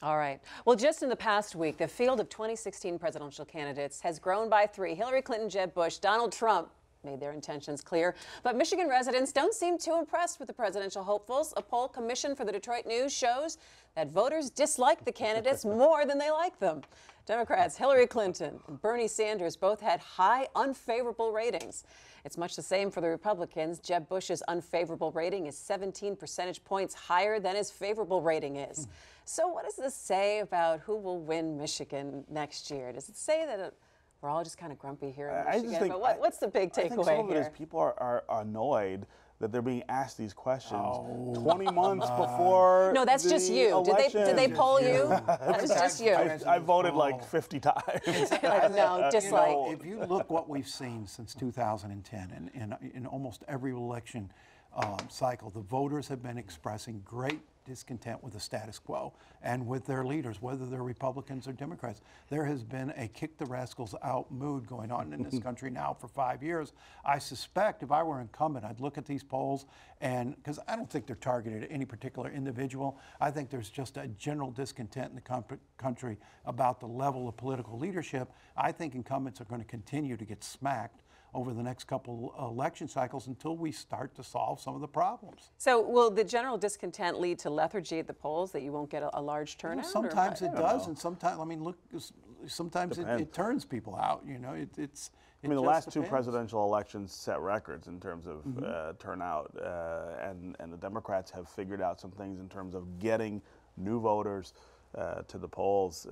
All right. Well, just in the past week, the field of 2016 presidential candidates has grown by 3. Hillary Clinton, Jeb Bush, Donald Trump made their intentions clear. But Michigan residents don't seem too impressed with the presidential hopefuls. A poll commissioned for the Detroit News shows that voters dislike the candidates more than they like them. Democrats Hillary Clinton and Bernie Sanders both had high unfavorable ratings. It's much the same for the Republicans. Jeb Bush's unfavorable rating is 17 percentage points higher than his favorable rating is. So what does this say about who will win Michigan next year? Does it say that we're all just kind of grumpy here in Michigan? But what's the big takeaway here? I think some of it is people are annoyed that they're being asked these questions 20 months before. No, that's just you. Election. Did they poll you? That was just you. I voted like 50 times. No, dislike. If you look what we've seen since 2010, in almost every election cycle, the voters have been expressing great discontent with the status quo and with their leaders, whether they're Republicans or Democrats. There has been a kick the rascals out mood going on in this country now for 5 years. I suspect if I were incumbent, I'd look at these polls, and because I don't think they're targeted at any particular individual. I think there's just a general discontent in the country about the level of political leadership. I think incumbents are going to continue to get smacked over the next couple election cycles until we start to solve some of the problems. So will the general discontent lead to lethargy at the polls, that you won't get a large turnout? Well, sometimes it does, and sometimes, I mean, look, sometimes it turns people out. You know, I mean, the last 2 presidential elections set records in terms of turnout, and the Democrats have figured out some things in terms of getting new voters to the polls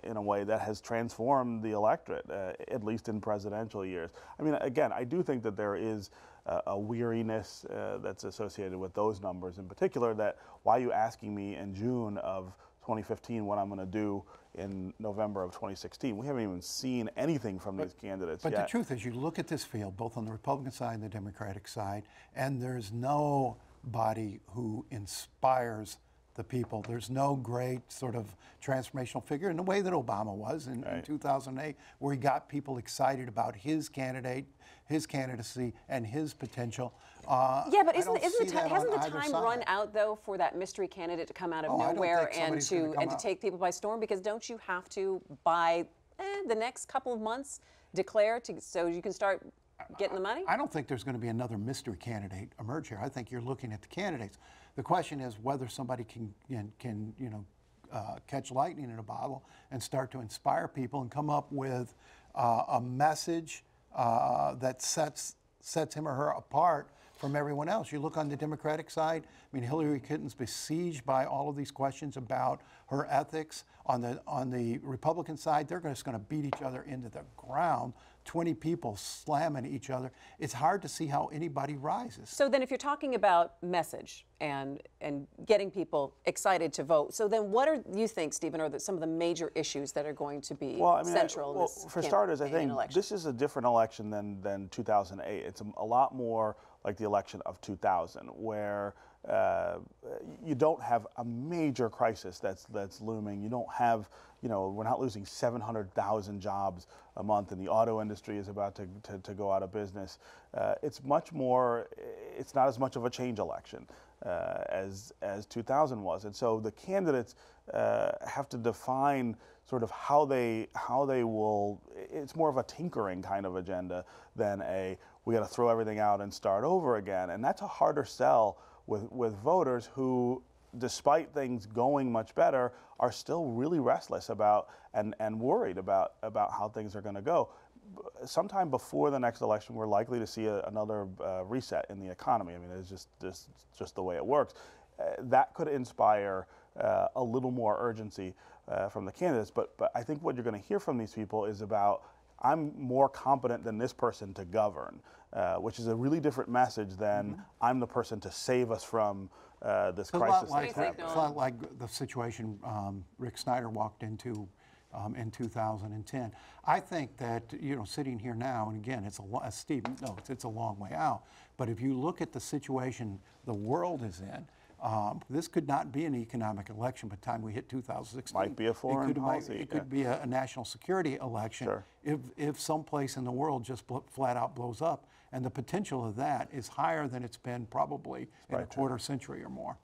in a way that has transformed the electorate, at least in presidential years. I mean, again, I do think that there is a weariness that's associated with those numbers in particular. That why are you asking me in June of 2015 what I'm going to do in November of 2016? We haven't even seen anything from these candidates yet. But the truth is, you look at this field, both on the Republican side and the Democratic side, and there's nobody who inspires the people. There's no great sort of transformational figure in the way that Obama was in 2008, where he got people excited about his candidate, his candidacy, and his potential. Yeah, but hasn't the time run out though for that mystery candidate to come out of nowhere and to take people by storm? Because don't you have to, by the next couple of months, declare so you can start getting the money? I don't think there's going to be another mystery candidate emerge here. I think you're looking at the candidates. The question is whether somebody can catch lightning in a bottle and start to inspire people and come up with a message that sets him or her apart from everyone else. You look on the Democratic side, I mean, Hillary Clinton's besieged by all of these questions about her ethics. On the Republican side, they're just going to beat each other into the ground. 20 people slamming each other. It's hard to see how anybody rises. So then if you're talking about message and getting people excited to vote, so then what you think, Stephen, are some of the major issues that are going to be central in this for starters, I think this is a different election than 2008. It's a lot more like the election of 2000, where you don't have a major crisis that's looming. You don't have, we're not losing 700,000 jobs a month, and the auto industry is about to go out of business. It's much more. It's not as much of a change election as 2000 was, and so the candidates have to define sort of how they will. It's more of a tinkering kind of agenda than we got to throw everything out and start over again, and that's a harder sell with voters who, despite things going much better, are still really restless about and worried about how things are going to go. Sometime before the next election, we're likely to see another reset in the economy. I mean, it's just the way it works. That could inspire a little more urgency from the candidates. But I think what you're going to hear from these people is about, I'm more competent than this person to govern, which is a really different message than I'm the person to save us from this crisis. It's a lot like the situation Rick Snyder walked into in 2010. I think that, sitting here now, and again, it's a long way out, but if you look at the situation the world is in, this could not be an economic election by the time we hit 2016. Might be a foreign policy. It could be a national security election if someplace in the world just flat out blows up. And the potential of that is higher than it's been probably in a quarter century or more.